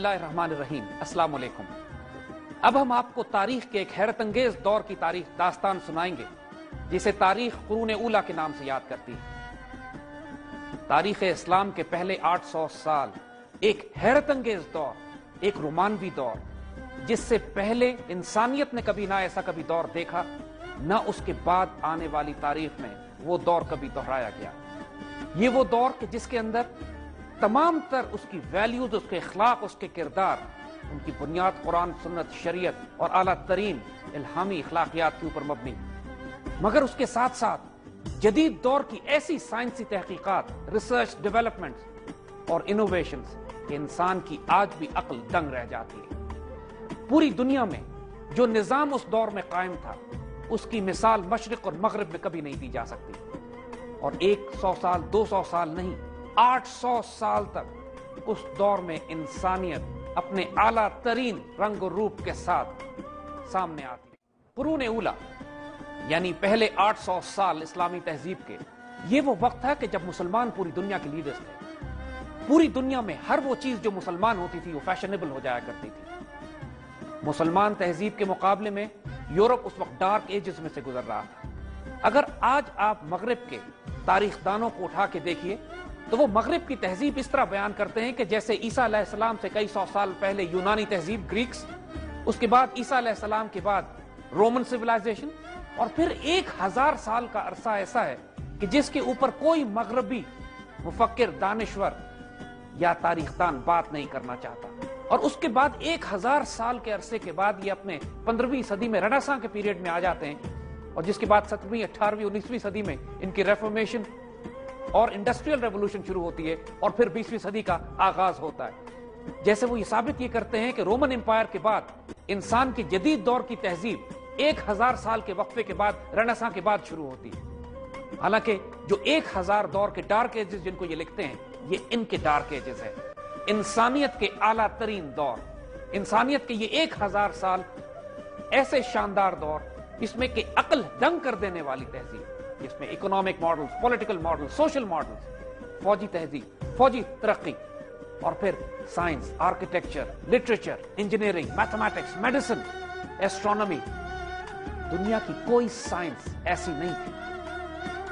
اللہ الرحمن الرحیم۔ السلام علیکم۔ اب ہم آپ کو تاریخ کے ایک حیرت انگیز دور کی تاریخ داستان سنائیں گے جسے تاریخ قرون اولیٰ کے نام سے یاد کرتی ہے۔ تاریخ اسلام کے پہلے 800 سال ایک حیرت انگیز دور، ایک رومانوی دور جس سے پہلے انسانیت نے کبھی نہ ایسا کبھی دور دیکھا، نہ اس کے بعد آنے والی تاریخ میں وہ دور کبھی دہرایا گیا۔ یہ وہ دور کہ جس کے اندر تمام تر اس کی ویلیوز، اس کے اخلاق، اس کے کردار، ان کی بنیاد قرآن، سنت، شریعت اور اعلیٰ ترین الہامی اخلاقیات کے اوپر مبنی، مگر اس کے ساتھ ساتھ جدید دور کی ایسی سائنسی تحقیقات، ریسرچ، ڈیولپمنٹس اور انوویشنز کہ انسان کی آج بھی عقل دنگ رہ جاتی ہے۔ پوری دنیا میں جو نظام اس دور میں قائم تھا اس کی مثال مشرق اور مغرب میں کبھی نہیں دی جا سکتی، اور 100 سال 200 سال نہیں، 800 سال تک اس دور میں انسانیت اپنے اعلیٰ ترین رنگ و روپ کے ساتھ سامنے آتی ہے۔ قرون اولیٰ یعنی پہلے 800 سال اسلامی تہذیب کے، یہ وہ وقت تھا کہ جب مسلمان پوری دنیا کے لیڈرز تھے۔ پوری دنیا میں ہر وہ چیز جو مسلمان ہوتی تھی وہ فیشنیبل ہو جایا کرتی تھی۔ مسلمان تہذیب کے مقابلے میں یورپ اس وقت ڈارک ایجز میں سے گزر رہا تھا۔ اگر آج آپ مغرب کے تاریخ دانوں کو اٹھا کے دیکھیے تو وہ مغرب کی تہذیب اس طرح بیان کرتے ہیں کہ جیسے عیسیٰ علیہ السلام سے کئی سو سال پہلے یونانی تہذیب، گریکس، اس کے بعد عیسیٰ علیہ السلام کے بعد رومن سویلائزیشن، اور پھر 1000 سال کا عرصہ ایسا ہے کہ جس کے اوپر کوئی مغربی مفکر، دانشور یا تاریخ دان بات نہیں کرنا چاہتا، اور اس کے بعد 1000 سال کے عرصے کے بعد یہ اپنے 15ویں صدی میں رنیسانس کے پیریڈ میں آ جاتے ہیں، اور جس کے بعد 17ویں، 18ویں، 19ویں صدی میں ان کی ریفارمیشن اور انڈسٹریل ریولوشن شروع ہوتی ہے، اور پھر 20ویں صدی کا آغاز ہوتا ہے۔ جیسے وہ یہ ثابت یہ کرتے ہیں کہ رومن امپائر کے بعد انسان کی جدید دور کی تہذیب 1000 سال کے وقفے کے بعد، رنیسانس کے بعد شروع ہوتی ہے۔ حالانکہ جو 1000 دور کے ڈارک ایجز جن کو یہ لکھتے ہیں، یہ ان کے ڈارک ایجز ہے۔ انسانیت کے اعلیٰ ترین دور، انسانیت کے یہ 1000 سال ایسے شاندار دور جس میں کہ عقل دنگ کر دینے والی تہذیب، جس میں economic models, political models, social models, فوجی تہذیب، فوجی ترقی، اور پھر science, architecture, literature, engineering, mathematics, medicine, astronomy. دنیا کی کوئی سائنس ایسی نہیں تھی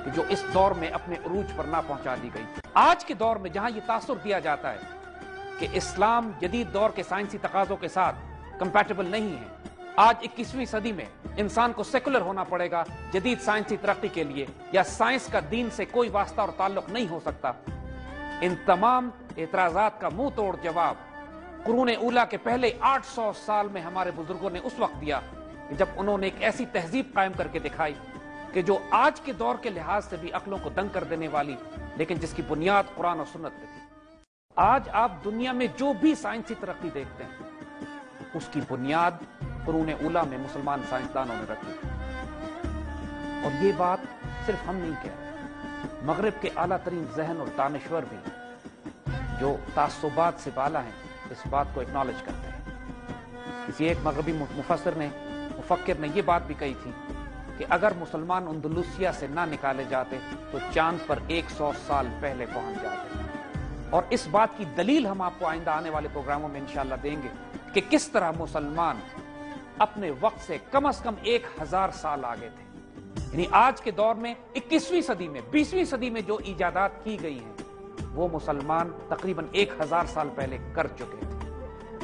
کہ جو اس دور میں اپنے عروج پر نہ پہنچا دی گئی۔ آج کے دور میں جہاں یہ تاثر دیا جاتا ہے کہ اسلام جدید دور کے سائنسی تقاضوں کے ساتھ کمپیٹیبل نہیں ہے، آج 21ویں صدی میں انسان کو سیکولر ہونا پڑے گا جدید سائنسی ترقی کے لیے، یا سائنس کا دین سے کوئی واسطہ اور تعلق نہیں ہو سکتا، ان تمام اعتراضات کا منہ توڑ جواب قرون اولیٰ کے پہلے 800 سال میں ہمارے بزرگوں نے اس وقت دیا جب انہوں نے ایک ایسی تہذیب قائم کر کے دکھائی کہ جو آج کے دور کے لحاظ سے بھی عقلوں کو دنگ کر دینے والی، لیکن جس کی بنیاد قرآن اور سنت پہ تھی۔ آج آپ دنیا میں جو بھی سائنسی ترقی دیکھتے ہیں اس کی بنیاد قرون اولیٰ میں مسلمان سائنسدانوں نے رکھی تھی، اور یہ بات صرف ہم نہیں کہہ رہے، مغرب کے اعلیٰ ترین ذہن اور دانشور بھی جو تعصبات سے بالا ہیں اس بات کو اکنالج کرتے ہیں۔ کسی ایک مغربی مفکر نے یہ بات بھی کہی تھی کہ اگر مسلمان اندلسیہ سے نہ نکالے جاتے تو چاند پر 100 سال پہلے پہنچ جاتے، اور اس بات کی دلیل ہم آپ کو آئندہ آنے والے پروگراموں میں انشاءاللہ دیں گے کہ کس طرح مسلمان اپنے وقت سے کم از کم 1000 سال آگے تھے۔ یعنی آج کے دور میں 21ویں صدی میں، 20ویں صدی میں جو ایجادات کی گئی ہیں وہ مسلمان تقریباً 1000 سال پہلے کر چکے تھے۔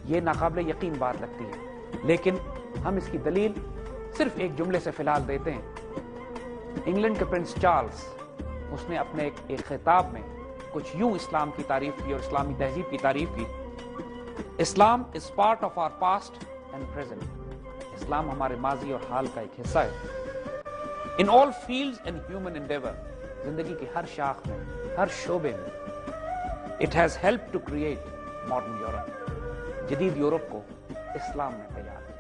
یہ ناقابل یقین بات لگتی ہے، لیکن ہم اس کی دلیل صرف ایک جملے سے فی الحال دیتے ہیں۔ انگلینڈ کے پرنس چارلز، اس نے اپنے ایک خطاب میں کچھ یوں اسلام کی تعریف کی اور اسلامی تہذیب کی تعریف کی: Islam is part of our past and present. اسلام ہمارے ماضی اور حال کا ایک حصہ ہے۔ In all fields and human endeavour, زندگی کی ہر شاخ میں، ہر شعبے میں، it has help to create modern Europe, جدید یورپ کو اسلام نے تیار کیا۔